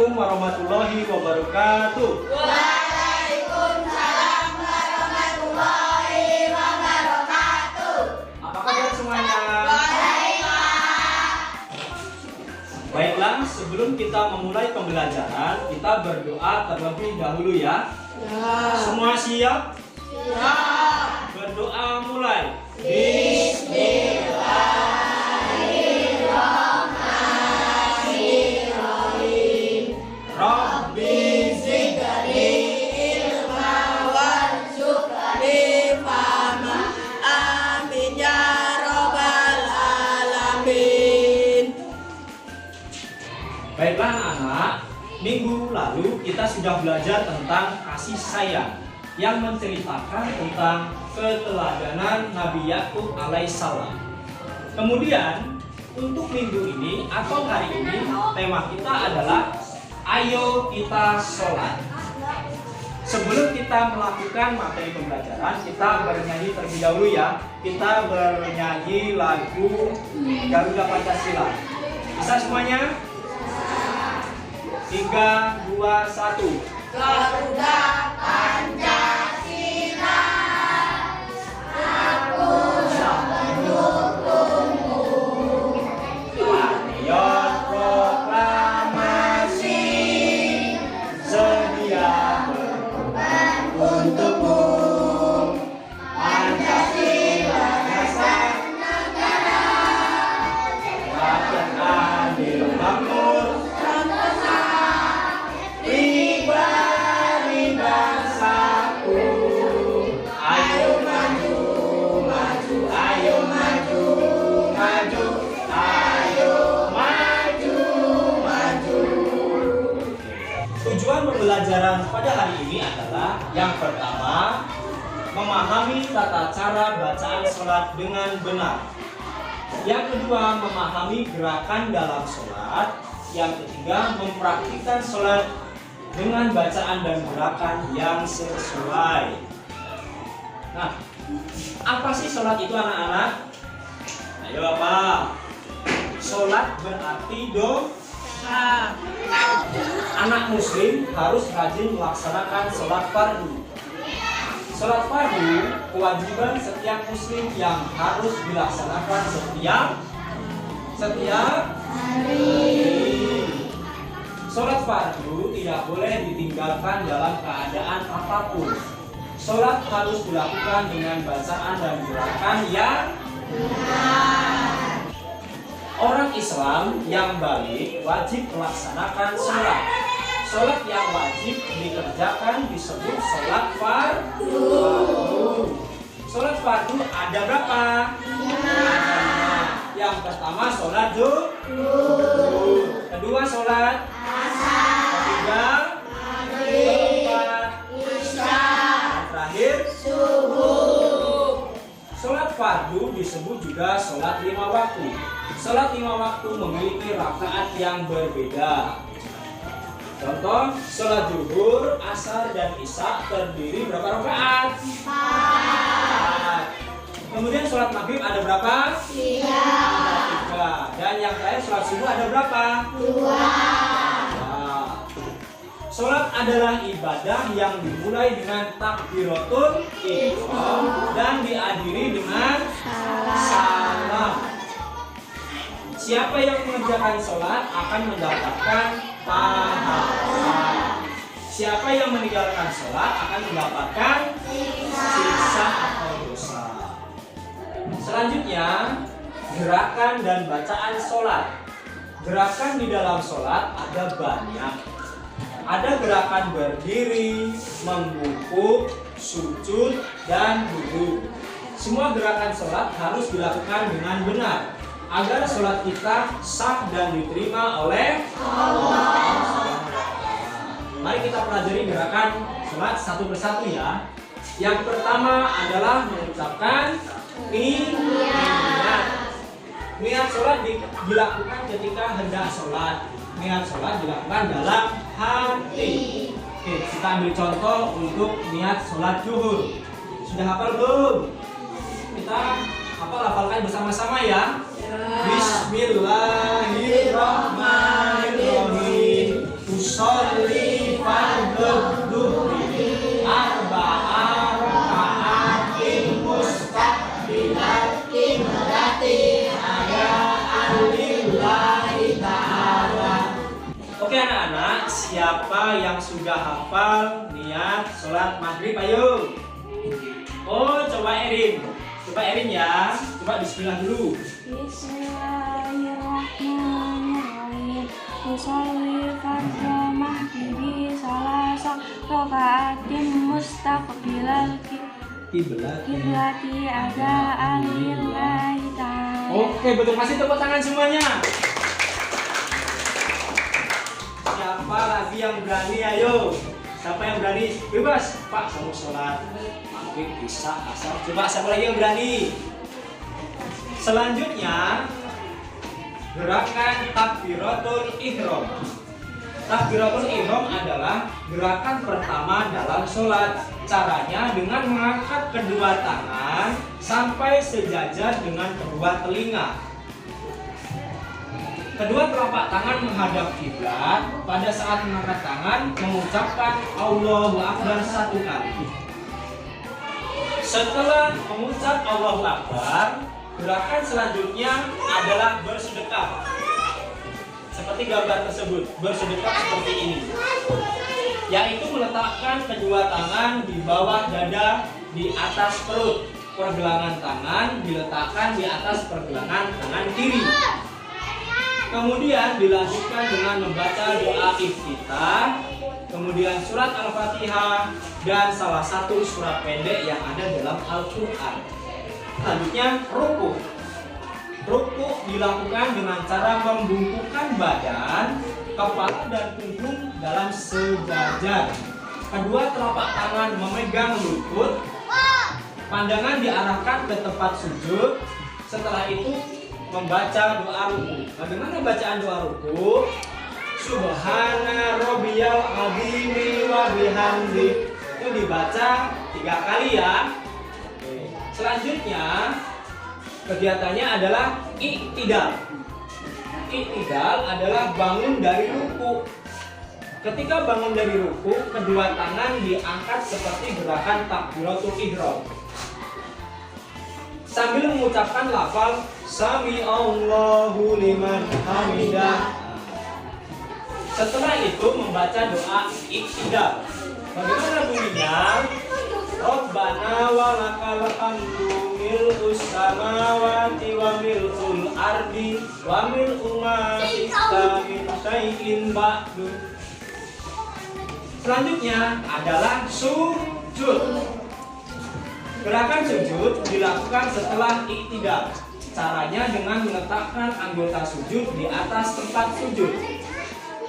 Assalamualaikum warahmatullahi wabarakatuh. Waalaikumsalam warahmatullahi wabarakatuh. Apa kabar semuanya? Baiklah, sebelum kita memulai pembelajaran, kita berdoa terlebih dahulu ya. Semua siap? Siap. Berdoa mulai. Bismillahirrahmanirrahim. Rabbi Zidni ilma warzuqni fahma. Amin ya rabbal alamin. Baiklah anak-anak, minggu lalu kita sudah belajar tentang kasih sayang yang menceritakan tentang keteladanan Nabi Yakub alaihissalam. Kemudian untuk minggu ini atau hari ini tema kita adalah ayo kita sholat. Sebelum kita melakukan materi pembelajaran, kita bernyanyi terlebih dahulu ya. Kita bernyanyi lagu Garuda Pancasila. Bisa semuanya? 3, 2, 1. Garuda Pancasila, aku yang mendukungmu. Patriot proklamasi, sedia berkorban untukmu. Pancasila dasar negara, rakyat adil makmur, pribadi bersatu. Ayo maju, maju, ayo maju, maju, ayo maju, maju. Tujuan pembelajaran pada hari ini adalah yang pertama, memahami tata cara bacaan sholat dengan benar. Yang kedua, memahami gerakan dalam sholat. Yang ketiga, mempraktikkan sholat dengan bacaan dan gerakan yang sesuai. Nah, apa sih sholat itu anak-anak? Ayo apa? Sholat berarti doa. Anak muslim harus rajin melaksanakan sholat fardu. Sholat fardu kewajiban setiap muslim yang harus dilaksanakan setiap hari. Sholat fardu tidak boleh ditinggalkan dalam keadaan apapun. Sholat harus dilakukan dengan bacaan dan gerakan yang benar. Orang Islam yang balik wajib melaksanakan sholat. Sholat yang wajib dikerjakan disebut sholat fardu. Sholat fardu ada berapa? Yang pertama sholat zuhur. Kedua sholat asar. Ketiga keempat isya. Dan terakhir subuh. Sholat fardu disebut juga sholat 5 waktu. Sholat 5 waktu memiliki rakaat yang berbeda. Contoh, sholat zuhur, asar, dan isya terdiri berapa rakaat? 4. Kemudian sholat maghrib ada berapa? 3. Dan yang terakhir sholat subuh ada berapa? 2. Sholat adalah ibadah yang dimulai dengan takbiratul ihram dan diakhiri dengan salam. Siapa yang mengerjakan sholat akan mendapatkan pahala. Siapa yang meninggalkan sholat akan mendapatkan siksa atau dosa. Selanjutnya, gerakan dan bacaan sholat. Gerakan di dalam sholat ada banyak. Ada gerakan berdiri, membungkuk, sujud, dan duduk. Semua gerakan sholat harus dilakukan dengan benar agar sholat kita sah dan diterima oleh Allah. Mari kita pelajari gerakan sholat satu persatu ya. Yang pertama adalah mengucapkan niat. Niat sholat dilakukan ketika hendak sholat. Niat sholat dilakukan dalam hati. Oke, kita ambil contoh untuk niat sholat zuhur. Sudah hafal belum? Kita hafalkan bersama-sama ya. Bismillahirrahmanirrahim. sholli fardhu dhuhri arba'a raka'atin mustaqbilat Berarti lillahi ta'ala. Oke anak-anak, siapa yang sudah hafal niat sholat maghrib? Ayo. Oh, coba Erin ya. Coba bismillah dulu. Bismillahirrahmanirrahim. Usolli fardhu maghribi salasa raka'atin mustaqbilal kiblati adaan lillahi ta'ala. Oke, betul. Kasih tepuk tangan semuanya. Siapa lagi yang berani? Ayo. Siapa yang berani? Bebas. Pak, kamu sholat maghrib, isya, asar. Coba siapa lagi yang berani? Selanjutnya gerakan takbiratul ihram. Takbiratul ihram adalah gerakan pertama dalam sholat. Caranya dengan mengangkat kedua tangan sampai sejajar dengan kedua telinga. Kedua telapak tangan menghadap kiblat. Pada saat mengangkat tangan mengucapkan Allahu Akbar 1 kali. Setelah mengucap Allahu Akbar, gerakan selanjutnya adalah bersedekah. Seperti gambar tersebut, bersedekah seperti ini, yaitu meletakkan kedua tangan di bawah dada, di atas perut. Pergelangan tangan diletakkan di atas pergelangan tangan kiri. Kemudian dilanjutkan dengan membaca doa iftitah, kemudian surat Al-Fatihah, dan salah satu surat pendek yang ada dalam Al-Quran. Selanjutnya ruku. Ruku dilakukan dengan cara membungkukkan badan, kepala dan punggung dalam sejajar. Kedua telapak tangan memegang lutut, pandangan diarahkan ke tempat sujud. Setelah itu membaca doa ruku. Bagaimana bacaan doa ruku? Subhana rabbiyal azimi wa bihamdi. Itu dibaca 3 kali ya. Selanjutnya kegiatannya adalah i'tidal. I'tidal adalah bangun dari ruku. Ketika bangun dari ruku, kedua tangan diangkat seperti gerakan takbiratul ihram, sambil mengucapkan lafal Sami Allahu liman hamidah. Setelah itu membaca doa i'tidal. Bagaimana bunyinya? Rabbana wa lakal hamdu mil'us samawati wa mil'ul ardi wa mil'u ma syi'ta min syai'in ba'du. Selanjutnya adalah sujud. Gerakan sujud dilakukan setelah i'tidal. Caranya dengan meletakkan anggota sujud di atas tempat sujud.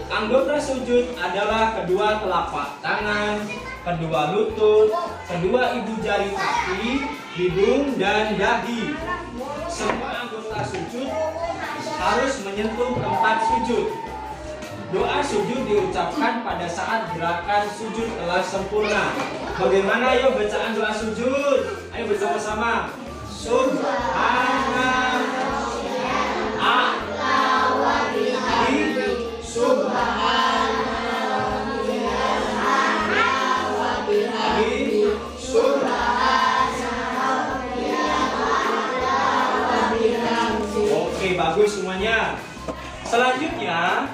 Anggota sujud adalah kedua telapak tangan, kedua lutut, kedua ibu jari kaki, hidung, dan dahi. Semua anggota sujud harus menyentuh tempat sujud. Doa sujud diucapkan pada saat gerakan sujud telah sempurna. Bagaimana ayo bacaan doa sujud? Ayo bersama-sama. Subhanallah. Oke, bagus semuanya. Selanjutnya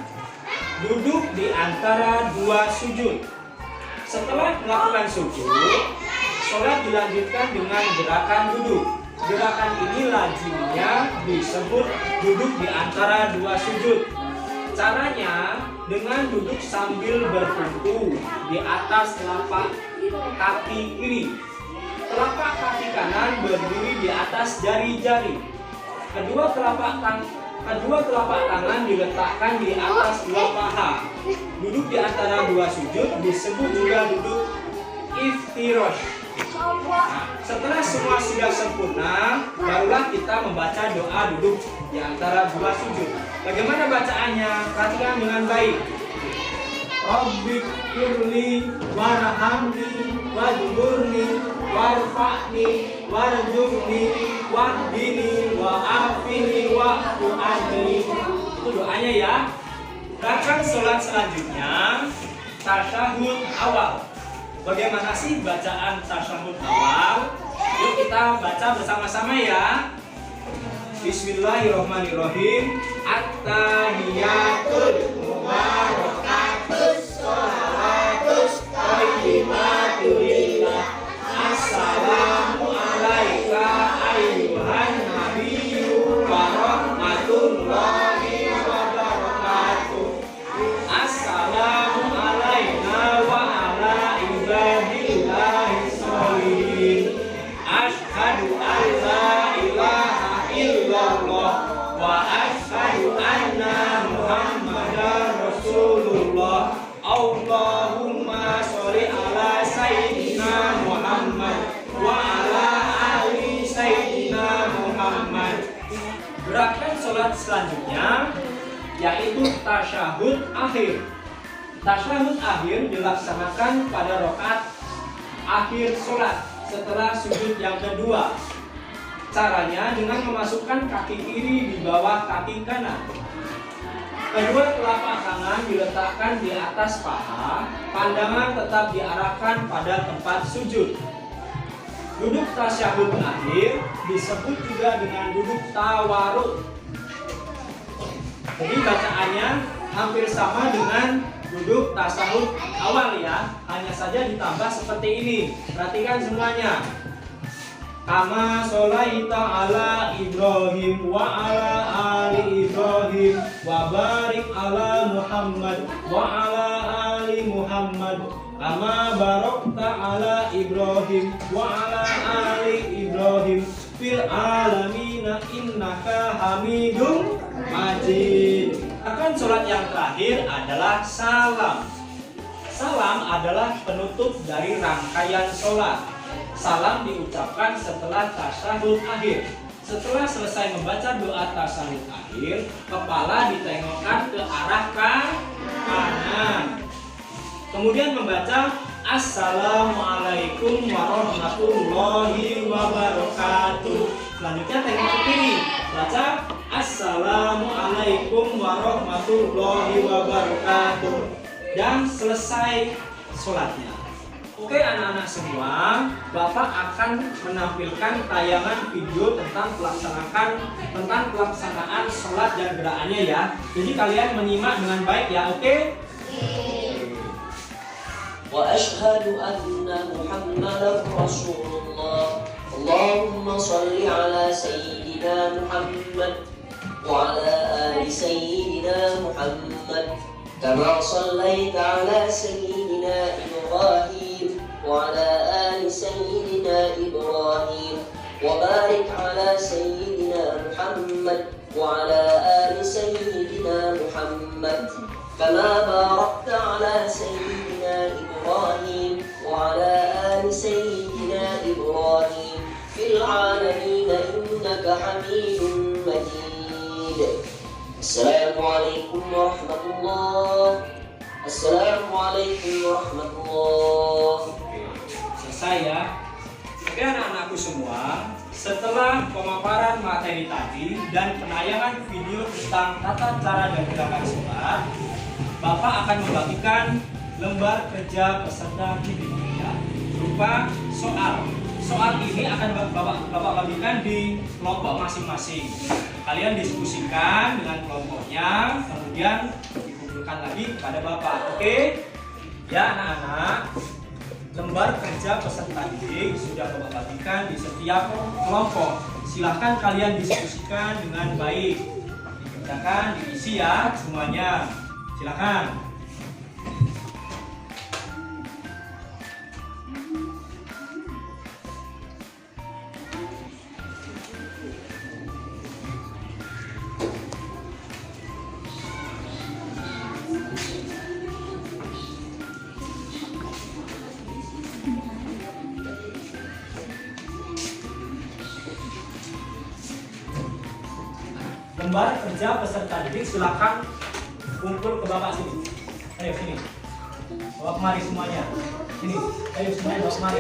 duduk di antara dua sujud. Setelah melakukan sujud, sholat dilanjutkan dengan gerakan duduk. Gerakan ini lazimnya disebut duduk di antara dua sujud. Caranya dengan duduk sambil bertumpu di atas telapak kaki kiri. Telapak kaki kanan berdiri di atas jari-jari. Kedua telapak tangan diletakkan di atas dua paha. Duduk di antara dua sujud disebut juga duduk iftirash. Nah, setelah semua sudah sempurna, barulah kita membaca doa duduk di antara dua sujud. Bagaimana bacaannya? Perhatikan dengan baik. Rabbighfirli warhamni wajburni warfa'ni warzuqni wahdini wa'afini wa'fu anni. Itu doanya ya. Gerakan sholat selanjutnya tasyahud awal. Bagaimana sih bacaan tasyahud awal? Yuk kita baca bersama-sama ya. Bismillahirrahmanirrahim. At-tahiyatul mubarakatus shalawatus thayyibatu lillah. Assalamu alaika ayyuhan nabiyyu wa rahmatullahi wa barakatuh. Assalamu alaina wa ala ibadillahis sholihin. Asyhadu an la ilaha illallah wa asyhadu anna muhammadar rasulullah. Allahumma sholli ala sayyidina Muhammad wa ala ali sayyidina Muhammad. Gerakan sholat selanjutnya yaitu tasyahud akhir. Tasyahud akhir dilaksanakan pada rakaat akhir sholat setelah sujud yang kedua. Caranya dengan memasukkan kaki kiri di bawah kaki kanan. Kedua telapak tangan diletakkan di atas paha, pandangan tetap diarahkan pada tempat sujud. Duduk tasyahud akhir disebut juga dengan duduk tawaruk. Jadi bacaannya hampir sama dengan duduk tasyahud awal ya, hanya saja ditambah seperti ini. Perhatikan semuanya. Kama sholaita ala Ibrahim wa ala ali Ibrahim wa barik ala Muhammad wa ala ali Muhammad kama barakta ala Ibrahim wa ala ali Ibrahim fil alamina innaka hamidum majid. Akan sholat yang terakhir adalah salam. Salam adalah penutup dari rangkaian sholat. Salam diucapkan setelah tasyahud akhir. Setelah selesai membaca doa tasyahud akhir, kepala ditengokkan ke arah kanan. Kemudian membaca Assalamualaikum warahmatullahi wabarakatuh. Selanjutnya tengok ke kiri. Baca Assalamualaikum warahmatullahi wabarakatuh. Dan selesai sholatnya. Oke anak-anak semua, Bapak akan menampilkan tayangan video tentang pelaksanaan sholat dan gerakannya ya. Jadi kalian menyimak dengan baik ya, oke? Wa asyhadu anna Muhammadar Rasulullah. Allahumma shalli ala sayyidina Muhammad wa ala ali sayyidina Muhammad kama shallaita ala sayyidina Ibrahim wa ala ali sayyidina Ibrahim wa barik ala sayyidina Muhammad wa ala ali sayyidina Muhammad kama barakta ala sayyidina Ibrahim wa ala ali sayyidina Ibrahim fil alamin innaka hamidum majid. Assalamualaikum warahmatullahi wabarakatuh. Assalamualaikum warahmatullahi wabarakatuh. Selesai ya. Oke anak-anakku semua, setelah pemaparan materi tadi dan penayangan video tentang tata cara dan gerakan sholat, Bapak akan membagikan lembar kerja peserta didik ya, berupa soal. Soal ini akan Bapak bagikan di kelompok masing-masing. Kalian diskusikan dengan kelompoknya, kemudian dikumpulkan lagi kepada Bapak. Oke? Ya anak-anak, lembar kerja peserta didik sudah Bapak bagikan di setiap kelompok. Silahkan kalian diskusikan dengan baik. Dikerjakan, diisi ya semuanya. Silahkan. Lembar kerja peserta didik silakan kumpul ke Bapak sini. Ayo sini. Bawa kemari semuanya. Sini. Ayo semuanya bawa kemari.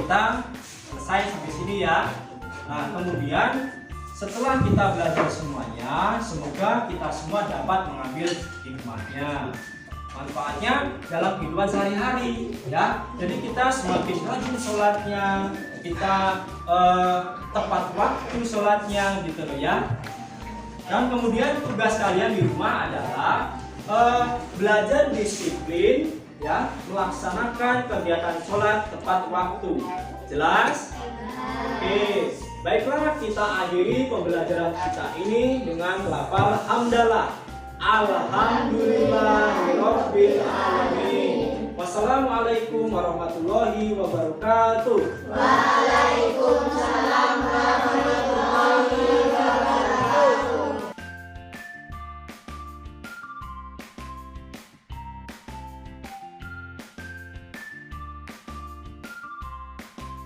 kita selesai sampai sini ya. Nah, kemudian setelah kita belajar semuanya, semoga kita semua dapat mengambil hikmahnya, manfaatnya dalam kehidupan sehari-hari ya. Jadi kita semakin rajin sholatnya, kita tepat waktu sholatnya gitu loh ya. Dan kemudian tugas kalian di rumah adalah belajar disiplin ya, melaksanakan kegiatan sholat tepat waktu. Jelas? Oke, baiklah kita akhiri pembelajaran kita ini dengan lafal hamdalah. Alhamdulillahirabbil alamin. Wassalamualaikum warahmatullahi wabarakatuh. Waalaikumsalam warahmatullahi